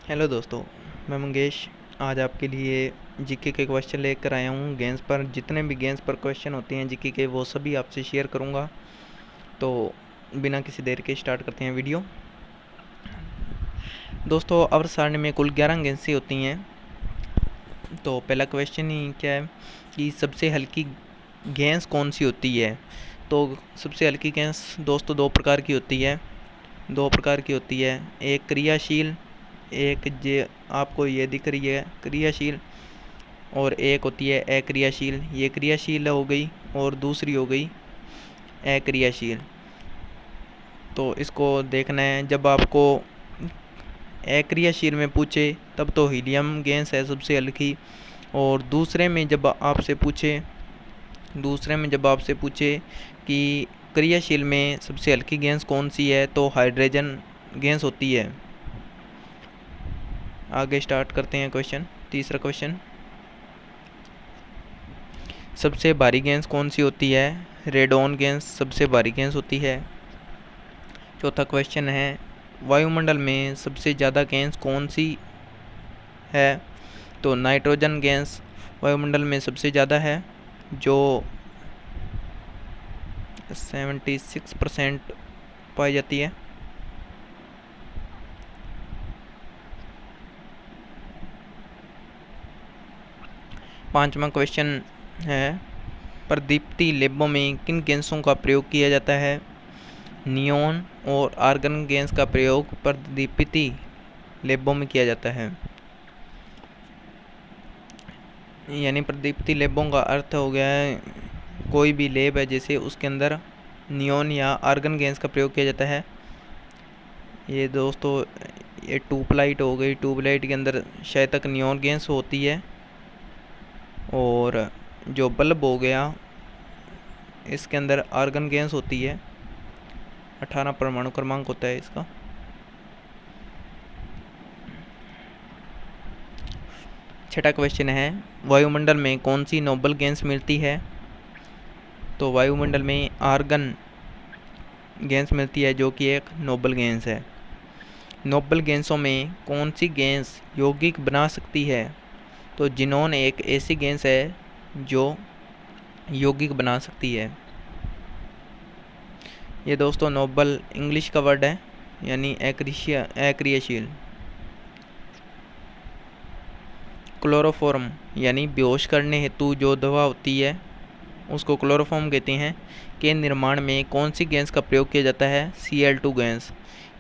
Hello दोस्तों, मैं मंगेश। आज आपके लिए जीके के क्वेश्चन लेकर आया हूँ। गेम्स पर जितने भी गेम्स पर क्वेश्चन होते हैं जीके के, वो सभी आपसे शेयर करूँगा। तो बिना किसी देर के स्टार्ट करते हैं वीडियो। दोस्तों, अवर सारणी में कुल 11 गेंसें होती हैं। तो पहला क्वेश्चन ही क्या है कि सबसे हल्की गेंस कौन सी होती है। तो सबसे हल्की गेंस दोस्तों दो प्रकार की होती है। एक क्रियाशील, एक जे आपको ये दिख रही है क्रियाशील, और एक होती है अक्रियाशील। ये क्रियाशील हो गई और दूसरी हो गई अक्रियाशील। तो इसको देखना है। जब आपको अक्रियाशील में पूछे तब तो हीलियम गैस है सबसे हल्की, और दूसरे में जब आपसे पूछे कि क्रियाशील में सबसे हल्की गैस कौन सी है, तो हाइड्रोजन गैस होती है। आगे स्टार्ट करते हैं क्वेश्चन। तीसरा क्वेश्चन, सबसे भारी गैस कौन सी होती है। रेडॉन गैस सबसे भारी गैस होती है। चौथा क्वेश्चन है, वायुमंडल में सबसे ज़्यादा गैस कौन सी है। तो नाइट्रोजन गैस वायुमंडल में सबसे ज़्यादा है, जो 76% पाई जाती है। पांचवा क्वेश्चन है, प्रदीप्ति लैबों में किन गैसों का प्रयोग किया जाता है। नियॉन और आर्गन गैस का प्रयोग प्रदीप्ति लैबों में किया जाता है। यानी प्रदीप्ति लैबों का अर्थ हो गया है कोई भी लैब है जैसे उसके अंदर नियॉन या आर्गन गैस का प्रयोग किया जाता है। ये दोस्तों ये ट्यूबलाइट हो गई। ट्यूबलाइट के अंदर शायद तक नियॉन गैस होती है, और जो बल्ब हो गया इसके अंदर आर्गन गैस होती है। 18 परमाणु क्रमांक होता है इसका। छठा क्वेश्चन है, वायुमंडल में कौन सी नोबल गैस मिलती है। तो वायुमंडल में आर्गन गैस मिलती है, जो कि एक नोबल गैस है। नोबल गैसों में कौन सी गैस यौगिक बना सकती है। तो जिनोन एक ऐसी गैस है जो यौगिक बना सकती है। ये दोस्तों नोबल इंग्लिश का वर्ड है, यानी अक्रियाशील। क्लोरोफॉर्म यानी बेहोश करने हेतु जो दवा होती है उसको क्लोरोफॉर्म कहते हैं। के निर्माण में कौन सी गैस का प्रयोग किया जाता है। Cl2 gas.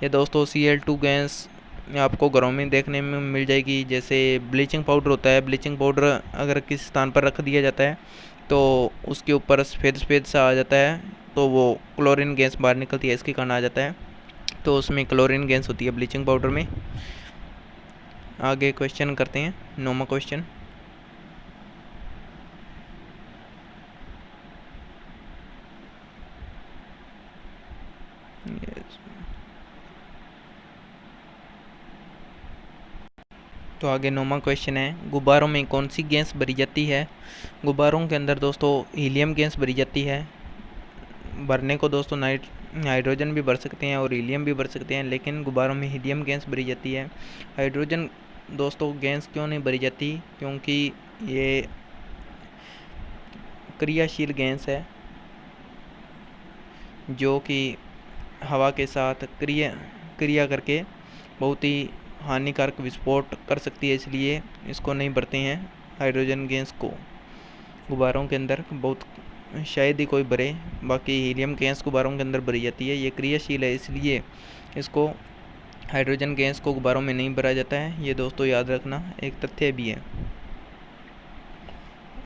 ये दोस्तों Cl2 गैस आपको घरों में देखने में मिल जाएगी। जैसे ब्लीचिंग पाउडर होता है, ब्लीचिंग पाउडर अगर किसी स्थान पर रख दिया जाता है तो उसके ऊपर सफ़ेद सफ़ेद सा आ जाता है, तो वो क्लोरीन गैस बाहर निकलती है, इसके कारण आ जाता है। तो उसमें क्लोरीन गैस होती है ब्लीचिंग पाउडर में। आगे क्वेश्चन करते हैं, 9वां क्वेश्चन। तो आगे 9वां क्वेश्चन है, गुब्बारों में कौन सी गैस भरी जाती है। गुब्बारों के अंदर दोस्तों हीलियम गैस भरी जाती है। भरने को दोस्तों हाइड्रोजन भी भर सकते हैं और हीलियम भी भर सकते हैं, लेकिन गुब्बारों में हीलियम गैस भरी जाती है। हाइड्रोजन दोस्तों गैस क्यों नहीं भरी जाती, क्योंकि ये क्रियाशील गैस है, जो कि हवा के साथ क्रिया करके बहुत ही हानिकारक विस्फोट कर सकती है, इसलिए इसको नहीं भरते हैं हाइड्रोजन गैस को गुब्बारों के अंदर। बहुत शायद ही कोई भरे। बाकी हीलियम गैस गुब्बारों के अंदर भरी जाती है। ये क्रियाशील है, इसलिए इसको हाइड्रोजन गैस को गुब्बारों में नहीं भरा जाता है। ये दोस्तों याद रखना एक तथ्य भी है।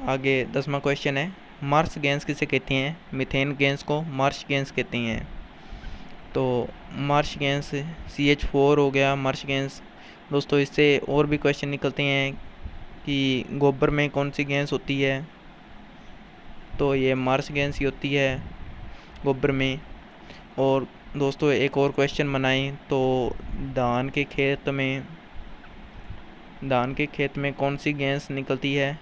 आगे 10वां क्वेश्चन है, मार्स गैस किसे कहते हैं। मीथेन गैस को मार्स गैस कहते हैं। तो मार्स गैस CH4 हो गया मार्स गैस। दोस्तों इससे और भी क्वेश्चन निकलते हैं कि गोबर में कौन सी गैस होती है। तो ये मार्स गैस ही होती है गोबर में। और दोस्तों एक और क्वेश्चन बनाएं तो धान के खेत में कौन सी गैस निकलती है।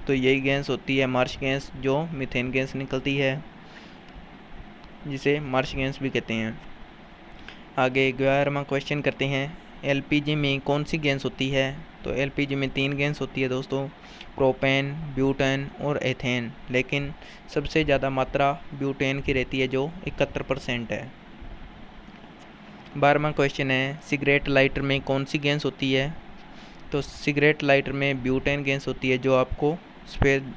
तो यही गैस होती है मार्स गैस, जो मीथेन गैस निकलती है, जिसे मार्स गैस भी कहते हैं। आगे 11वां क्वेश्चन करते हैं, एलपीजी में कौन सी गैस होती है? तो एलपीजी में 3 गैस होती है दोस्तों, प्रोपेन, ब्यूटेन और एथेन, लेकिन सबसे ज़्यादा मात्रा ब्यूटेन की रहती है जो 71% है। 12वां क्वेश्चन है, सिगरेट लाइटर में कौन सी गैस होती है? तो सिगरेट लाइटर में ब्यूटेन गैस होती है, जो आपको सफ़ेद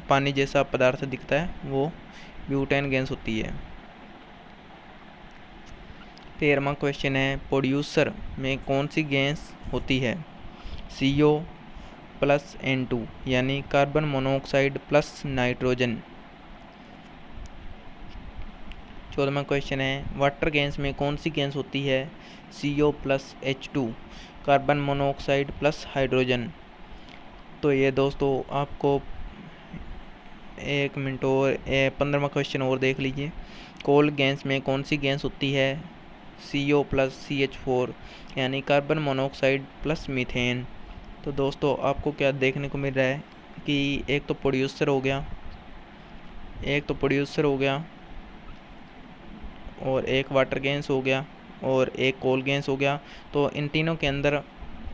पानी जैसा पदार्थ दिखता है वो ब्यूटेन गैस होती है। 13वां क्वेश्चन है, प्रोड्यूसर में कौन सी गैस होती है? CO प्लस N2 यानी कार्बन मोनोऑक्साइड प्लस नाइट्रोजन। 14वां क्वेश्चन है, वाटर गैस में कौन सी गैस होती है? CO plus H2 carbon monoxide plus hydrogen. तो ये दोस्तों आपको 1 मिनट और 15वां क्वेश्चन और देख लीजिए। कोल गैस में कौन सी गैस होती है? CO प्लस CH4 यानी कार्बन मोनोऑक्साइड प्लस मीथेन। तो दोस्तों आपको क्या देखने को मिल रहा है कि एक तो प्रोड्यूसर हो गया और एक वाटर गैस हो गया और एक कोल गैस हो गया। तो इन तीनों के अंदर,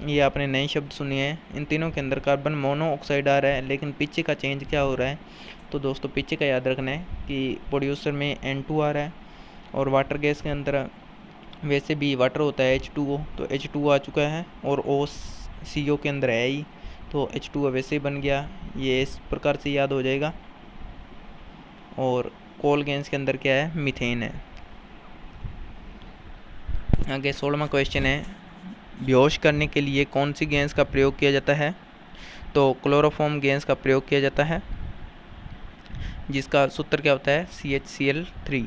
ये आपने नए शब्द सुने हैं, इन तीनों के अंदर कार्बन मोनोऑक्साइड आ रहा है, लेकिन पीछे का चेंज क्या हो रहा है? तो दोस्तों पीछे का याद रखना है कि प्रोड्यूसर में N2 आ रहा है और वाटर गैस के अंदर वैसे भी वाटर होता है H2O, तो H2O आ चुका है और O CO के अंदर है ही, तो H2O वैसे ही बन गया। ये इस प्रकार से याद हो जाएगा। और कोल गैस के अंदर क्या है? मीथेन है। आगे 16वां क्वेश्चन है, बेहोश करने के लिए कौन सी गैस का प्रयोग किया जाता है? तो क्लोरोफॉर्म गैस का प्रयोग किया जाता है, जिसका सूत्र क्या होता है? CHCl3।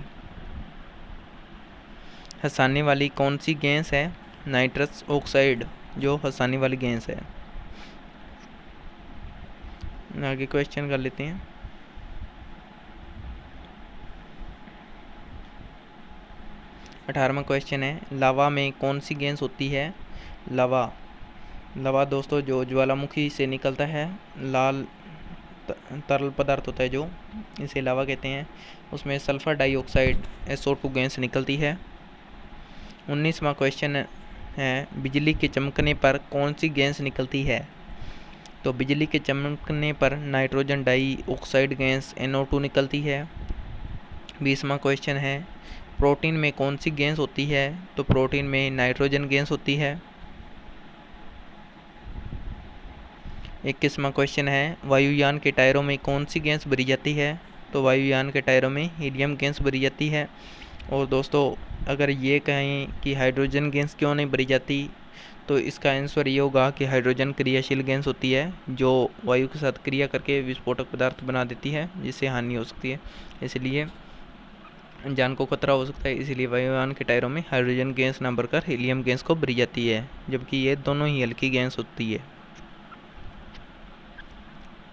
हंसाने वाली कौन सी गैस है? नाइट्रस ऑक्साइड, जो हंसाने वाली गैस है। आगे क्वेश्चन कर लेते हैं। अठारहवां क्वेश्चन है, लावा में कौन सी गैस होती है? लावा दोस्तों जो ज्वालामुखी से निकलता है, लाल तरल पदार्थ होता है जो, इसे लावा कहते हैं। उसमें सल्फर डाइऑक्साइड SO2 गैस निकलती है। 19वां क्वेश्चन है, बिजली के चमकने पर कौन सी गैस निकलती है? तो बिजली के चमकने पर नाइट्रोजन डाइऑक्साइड गैस NO2 निकलती है। 20वां क्वेश्चन है, प्रोटीन में कौन सी गैस होती है? तो प्रोटीन में नाइट्रोजन गैस होती है। 21वां क्वेश्चन है, वायुयान के टायरों में कौन सी गैस भरी जाती है? तो वायुयान के टायरों में हीलियम गैस भरी जाती है। और दोस्तों अगर ये कहें कि हाइड्रोजन गैस क्यों नहीं भरी जाती, तो इसका आंसर ये होगा कि हाइड्रोजन क्रियाशील गैस होती है, जो वायु के साथ क्रिया करके विस्फोटक पदार्थ बना देती है, जिससे हानि हो सकती है, इसलिए जान को खतरा हो सकता है। इसलिए वायुयान के टायरों में हाइड्रोजन गैस ना भरकर हीलियम गैस को भरी जाती है, जबकि ये दोनों ही हल्की गैस होती है।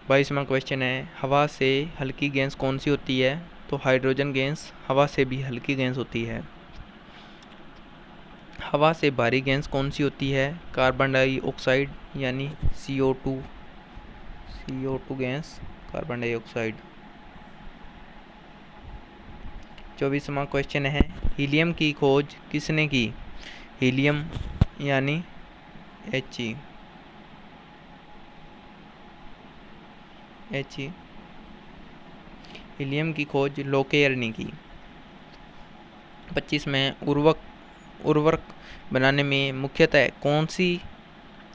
22वां क्वेश्चन है, हवा से हल्की गैस कौन सी होती है? तो हाइड्रोजन गैस हवा से भी हल्की गैस होती है। हवा से भारी गैस कौन सी होती है? कार्बन डाइऑक्साइड यानी CO2 गैस, कार्बन डाइऑक्साइड। 24वां क्वेश्चन है, हीलियम की खोज किसने की? हीलियम यानी He हीलियम की खोज लोकेयर ने की। 25 में उर्वरक बनाने में मुख्यतः कौन सी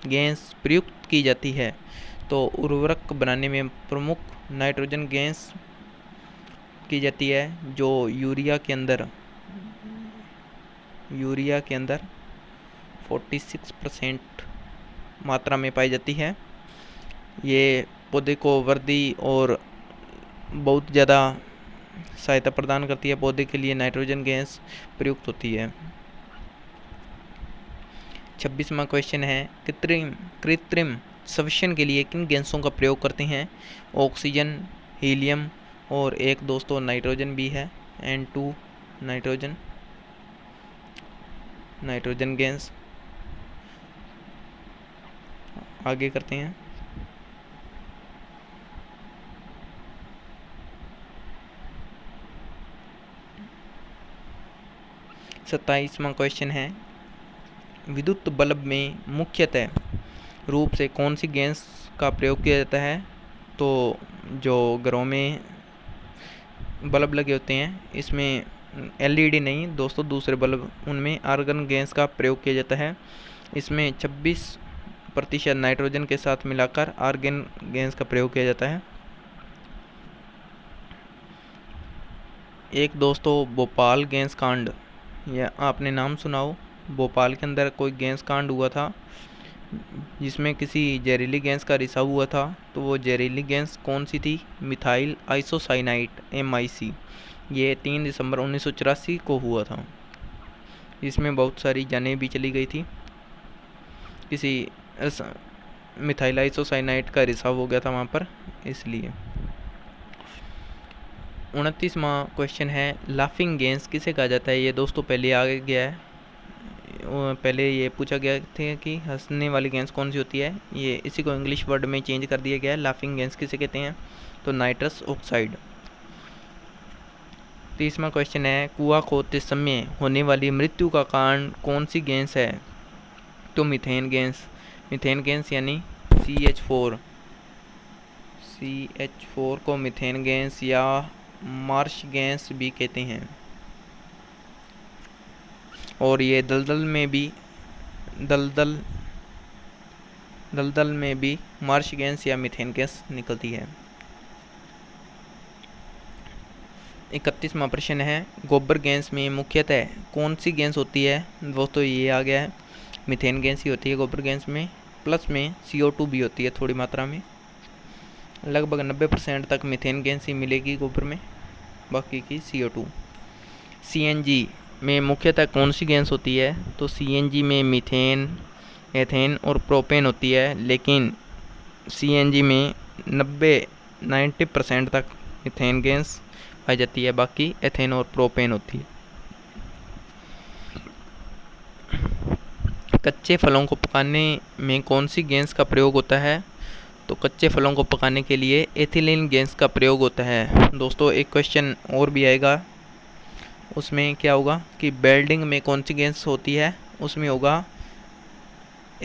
गैस प्रयुक्त की जाती है? तो उर्वरक बनाने में प्रमुख नाइट्रोजन गैस की जाती है, जो यूरिया के अंदर 46% मात्रा में पाई जाती है। ये पौधे को वृद्धि और बहुत ज़्यादा सहायता प्रदान करती है। पौधे के लिए नाइट्रोजन गैस प्रयुक्त होती है। 26वां क्वेश्चन है, कृत्रिम श्वसन के लिए किन गैसों का प्रयोग करते हैं? ऑक्सीजन, हीलियम और एक दोस्तों नाइट्रोजन भी है, N2 नाइट्रोजन गैस। आगे करते हैं। 27वां क्वेश्चन है, विद्युत बल्ब में मुख्यतः रूप से कौन सी गैस का प्रयोग किया जाता है? तो जो घरों में बल्ब लगे होते हैं, इसमें एलईडी नहीं दोस्तों, दूसरे बल्ब, उनमें आर्गन गैस का प्रयोग किया जाता है। इसमें 26% नाइट्रोजन के साथ मिलाकर आर्गन गैस का प्रयोग किया जाता है। एक दोस्तों भोपाल गैस कांड, या आपने नाम सुना हो, भोपाल के अंदर कोई गैस कांड हुआ था जिसमें किसी जहरीली गैस का रिसाव हुआ था। तो वो जहरीली गैस कौन सी थी? Methyl isocyanate MIC। ये 3 दिसंबर 1984 को हुआ था। इसमें बहुत सारी जानें भी चली गई थी। किसी मिथाइल आइसोसाइनाइट का रिसाव हो गया था वहाँ पर, इसलिए। 29वां क्वेश्चन है, लाफिंग गैस किसे कहा जाता है? ये दोस्तों पहले आ गया है, पहले ये पूछा गया था कि हंसने वाली गैस कौन सी होती है। ये इसी को इंग्लिश वर्ड में चेंज कर दिया गया है। लाफिंग गैस किसे कहते हैं? तो नाइट्रस ऑक्साइड। 30वां क्वेश्चन है, कुआं खोदते समय होने वाली मृत्यु का कारण कौन सी गैस है? तो मीथेन गैस। मीथेन गैस यानी CH4 को मीथेन गैस या मार्श गैस भी कहते हैं। और ये दलदल में भी मार्श गैस या मीथेन गैस निकलती है। 31वां प्रश्न है, गोबर गैस में मुख्यतः कौन सी गैस होती है? दोस्तों ये आ गया है, मीथेन गैस ही होती है गोबर गैस में, प्लस में CO2 भी होती है थोड़ी मात्रा में। लगभग 90% तक मीथेन गैस ही मिलेगी गोबर में, बाकी की CO2। CNG में मुख्यतः कौन सी गैस होती है? तो CNG में मीथेन, एथेन और प्रोपेन होती है, लेकिन CNG में 90% तक मीथेन गैस पाई जाती है, बाकी एथेन और प्रोपेन होती है। कच्चे फलों को पकाने में कौन सी गैस का प्रयोग होता है? तो कच्चे फलों को पकाने के लिए एथिलीन गैस का प्रयोग होता है। दोस्तों एक क्वेश्चन और भी आएगा, उसमें क्या होगा कि वेल्डिंग में कौन सी गैस होती है? उसमें होगा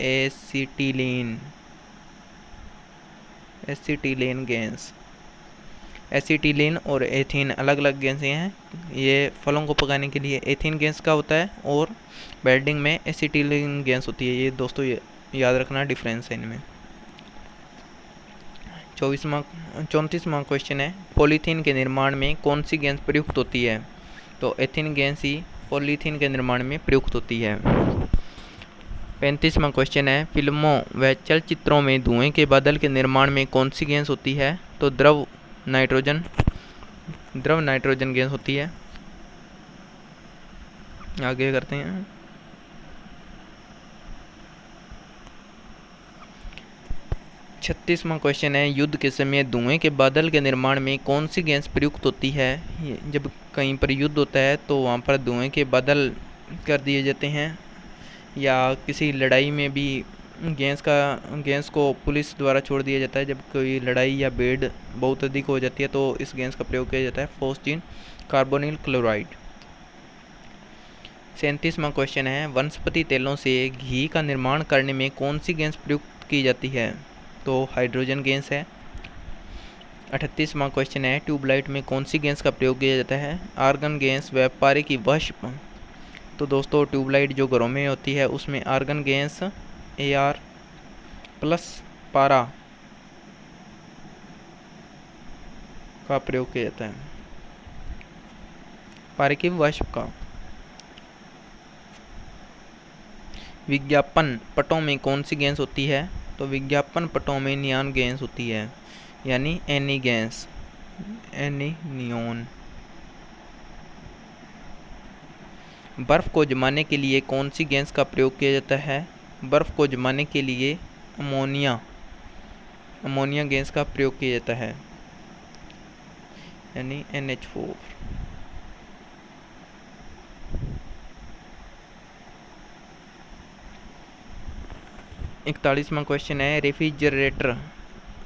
एसिटिलीन गैस। एसिटिलीन और एथीन अलग अलग गैसें हैं। ये फलों को पकाने के लिए एथीन गैस का होता है और वेल्डिंग में एसिटिलीन गैस होती है। ये दोस्तों ये याद रखना डिफरेंस है इनमें। 34वां क्वेश्चन है, पॉलीथीन के निर्माण में कौन सी गैस प्रयुक्त होती है? तो एथीन गैस ही पॉलीथीन के निर्माण में प्रयुक्त होती है। 35वां क्वेश्चन है, फिल्मों व चलचित्रों में धुएं के बादल के निर्माण में कौन सी गैस होती है? तो द्रव नाइट्रोजन गैस होती है। आगे करते हैं। 36वां क्वेश्चन है, युद्ध के समय धुएं के बादल के निर्माण में कौन सी गैस प्रयुक्त होती है? जब कहीं पर युद्ध होता है तो वहाँ पर धुएं के बादल कर दिए जाते हैं, या किसी लड़ाई में भी गैस को पुलिस द्वारा छोड़ दिया जाता है। जब कोई लड़ाई या भीड़ बहुत अधिक हो जाती है तो इस गैस का प्रयोग किया जाता है, फॉस्फीन कार्बोनिल क्लोराइड। 37वां क्वेश्चन है, वनस्पति तेलों से घी का निर्माण करने में कौन सी गैस प्रयुक्त की जाती है? तो हाइड्रोजन गैस है। 38वां क्वेश्चन है, ट्यूबलाइट में कौन सी गैस का प्रयोग किया जाता है? आर्गन गैस व पारे वाष्प। तो दोस्तों ट्यूबलाइट जो घरों में होती है उसमें आर्गन गैस AR प्लस पारा का प्रयोग किया जाता है, पारे की वाष्प का। विज्ञापन पटों में कौन सी गैस होती है? तो विज्ञापन पटों में नियॉन गैस होती है, यानी एनी गैस, नियॉन। बर्फ़ को जमाने के लिए कौन सी गैस का प्रयोग किया जाता है? बर्फ़ को जमाने के लिए अमोनिया गैस का प्रयोग किया जाता है, यानी NH4। 41वां क्वेश्चन है, रेफ्रिजरेटर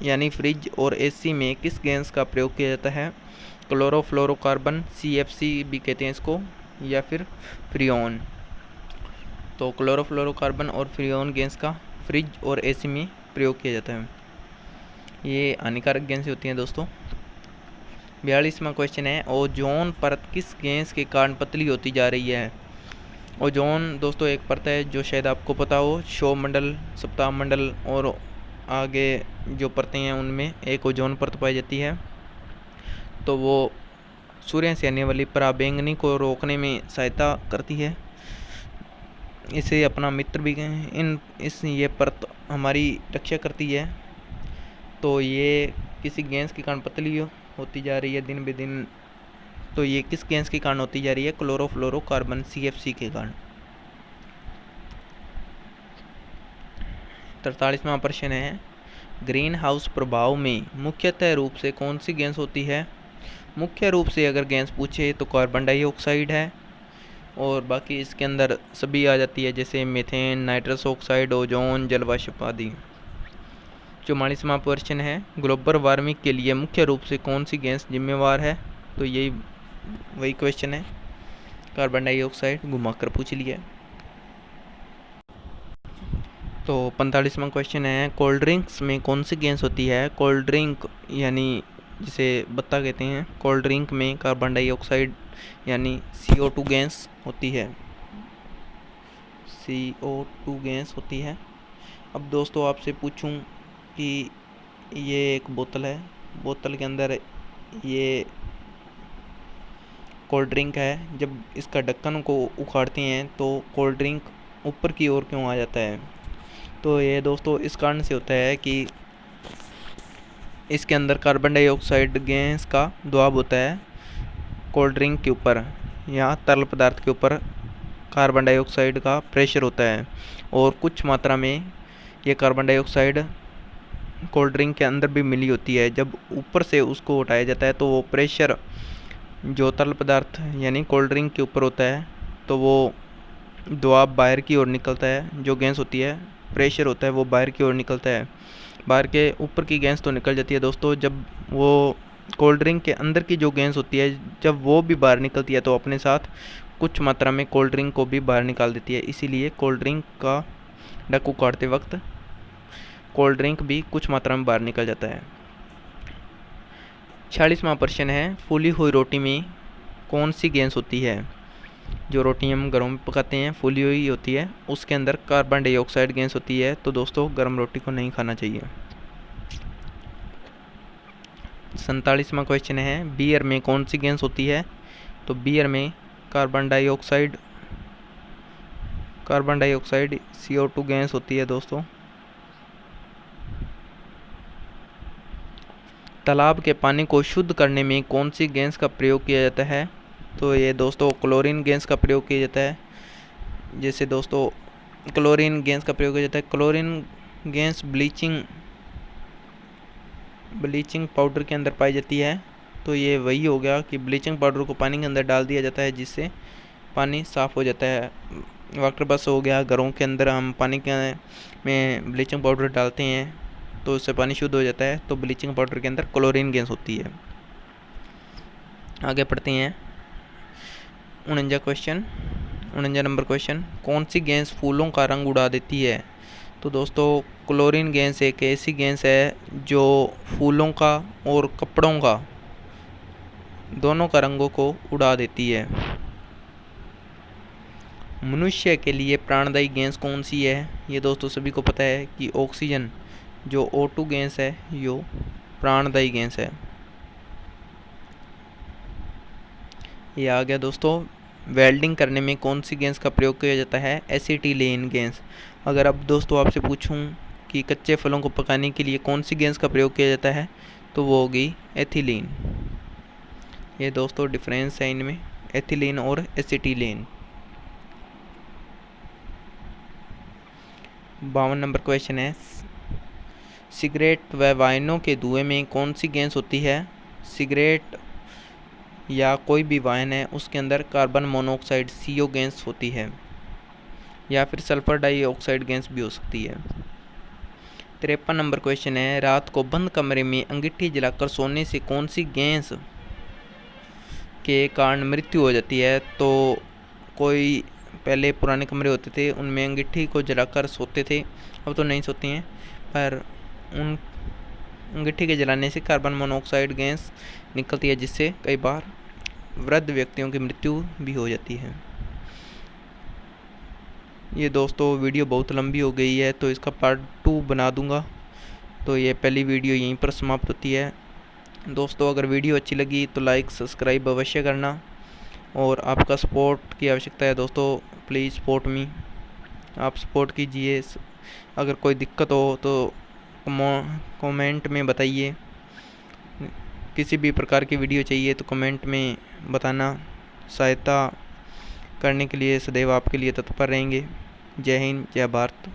यानी फ्रिज और AC में किस गैस का प्रयोग किया जाता है? क्लोरोफ्लोरोकार्बन, CFC भी कहते हैं इसको, या फिर फ्रियोन। तो क्लोरोफ्लोरोकार्बन और फ्रीऑन गैस का फ्रिज और एसी में प्रयोग किया जाता है। ये हानिकारक गैसें होती हैं दोस्तों। 42वां क्वेश्चन है, ओजोन परत किस गैस के कारण पतली होती जा रही है? ओजोन दोस्तों एक परत है जो शायद आपको पता हो, क्षोभ मंडल, सप्ताह मंडल और आगे जो परतें हैं उनमें एक ओजोन परत पाई जाती है। तो वो सूर्य से आने वाली पराबैंगनी को रोकने में सहायता करती है। इसे अपना मित्र भी ये परत हमारी रक्षा करती है। तो ये किसी गैस के कारण पतली होती जा रही है दिन ब दिन। तो ये किस गैस के कारण होती जा रही है? क्लोरोफ्लोरोकार्बन CFC के कारण। 43वां प्रश्न है, ग्रीन हाउस प्रभाव में मुख्यतः रूप से कौन सी गैस होती है? मुख्य रूप से अगर गैस पूछे तो कार्बन डाइऑक्साइड है, और बाकी इसके अंदर सभी आ जाती है, जैसे मीथेन, नाइट्रस ऑक्साइड, ओजोन, जलवाष्प आदि। 44वां प्रश्न है, ग्लोबल वार्मिंग के लिए मुख्य रूप से कौन सी गैस जिम्मेवार है? तो यही वही क्वेश्चन है, कार्बन डाइऑक्साइड घुमाकर पूछ लिया। तो 45वां क्वेश्चन है, कोल्ड ड्रिंक्स में कौन सी गैस होती है? कोल्ड ड्रिंक यानी जिसे बत्ता कहते हैं, कोल्ड ड्रिंक में कार्बन डाइऑक्साइड यानी CO2 गैस होती है। CO2 गैस होती है। अब दोस्तों आपसे पूछूं कि ये एक बोतल है, बोतल के अंदर ये कोल्ड ड्रिंक है। जब इसका ढक्कन को उखाड़ते हैं तो कोल्ड ड्रिंक ऊपर की ओर क्यों आ जाता है? तो ये दोस्तों इस कारण से होता है कि इसके अंदर कार्बन डाइऑक्साइड गैस का दबाव होता है कोल्ड ड्रिंक के ऊपर, या तरल पदार्थ के ऊपर कार्बन डाइऑक्साइड का प्रेशर होता है, और कुछ मात्रा में ये कार्बन डाइऑक्साइड कोल्ड ड्रिंक के अंदर भी मिली होती है। जब ऊपर से उसको उठाया जाता है तो वो प्रेशर जो तरल पदार्थ यानी कोल्ड ड्रिंक के ऊपर होता है, तो वो दबाव बाहर की ओर निकलता है। जो गैस होती है, प्रेशर होता है, वो बाहर की ओर निकलता है। बाहर के ऊपर की गैस तो निकल जाती है दोस्तों। जब वो कोल्ड ड्रिंक के अंदर की जो गैस होती है, जब वो भी बाहर निकलती है तो अपने साथ कुछ मात्रा में कोल्ड ड्रिंक को भी बाहर निकाल देती है। इसीलिए कोल्ड ड्रिंक का ढक्कन काटते वक्त कोल्ड ड्रिंक भी कुछ मात्रा में बाहर निकल जाता है। 46वां प्रश्न है, फूली हुई रोटी में कौन सी गैस होती है? जो रोटी हम घरों में पकाते हैं फूली हुई होती है, उसके अंदर कार्बन डाइऑक्साइड गैस होती है। तो दोस्तों गर्म रोटी को नहीं खाना चाहिए। 47वां क्वेश्चन है, बियर में कौन सी गैस होती है? तो बियर में कार्बन डाइऑक्साइड CO2 गैस होती है दोस्तों। तालाब के पानी को शुद्ध करने में कौन सी गैस का प्रयोग किया जाता है? तो ये दोस्तों क्लोरीन गैस का प्रयोग किया जाता है। जैसे दोस्तों क्लोरीन गैस का प्रयोग किया जाता है। क्लोरीन गैस ब्लीचिंग पाउडर के अंदर पाई जाती है। तो ये वही हो गया कि ब्लीचिंग पाउडर को पानी के अंदर डाल दिया जाता है, जिससे पानी साफ़ हो जाता है। वाटर बस हो गया, घरों के अंदर हम पानी के में ब्लीचिंग पाउडर डालते हैं तो उससे पानी शुद्ध हो जाता है। तो ब्लीचिंग पाउडर के अंदर क्लोरीन गैस होती है। आगे पढ़ते हैं 49 नंबर क्वेश्चन, कौन सी गैस फूलों का रंग उड़ा देती है? तो दोस्तों क्लोरीन गैस एक ऐसी गैस है जो फूलों का और कपड़ों का दोनों का रंगों को उड़ा देती है। मनुष्य के लिए प्राणदायी गैस कौन सी है? ये दोस्तों सभी को पता है कि ऑक्सीजन जो O2 गैस है यो प्राणदायी गैस है। ये आ गया दोस्तों, वेल्डिंग करने में कौन सी गैस का प्रयोग किया जाता है? Acetylene gas. अगर अब दोस्तों आपसे पूछूं कि कच्चे फलों को पकाने के लिए कौन सी गैस का प्रयोग किया जाता है, तो वो होगी एथिलीन। ये दोस्तों डिफरेंस है इनमें, एथिलीन और एसिटिलीन। 52 नंबर क्वेश्चन है, सिगरेट व वाहनों के धुएं में कौन सी गैस होती है? सिगरेट या कोई भी वाहन है उसके अंदर कार्बन मोनोऑक्साइड CO गैस होती है, या फिर सल्फर डाइऑक्साइड गैस भी हो सकती है। 53 नंबर क्वेश्चन है, रात को बंद कमरे में अंगीठी जलाकर सोने से कौन सी गैस के कारण मृत्यु हो जाती है? तो कोई पहले पुराने कमरे होते थे उनमें अंगीठी को जलाकर सोते थे, अब तो नहीं सोते हैं, पर उन अंगीठी के जलाने से कार्बन मोनोऑक्साइड गैस निकलती है, जिससे कई बार वृद्ध व्यक्तियों की मृत्यु भी हो जाती है। ये दोस्तों वीडियो बहुत लंबी हो गई है, तो इसका पार्ट 2 बना दूंगा। तो ये पहली वीडियो यहीं पर समाप्त होती है। दोस्तों अगर वीडियो अच्छी लगी तो लाइक सब्सक्राइब अवश्य करना, और आपका सपोर्ट की आवश्यकता है दोस्तों, प्लीज़ सपोर्ट मी, आप सपोर्ट कीजिए। अगर कोई दिक्कत हो तो कमेंट में बताइए, किसी भी प्रकार की वीडियो चाहिए तो कमेंट में बताना, सहायता करने के लिए सदैव आपके लिए तत्पर रहेंगे। जय हिंद, जय भारत।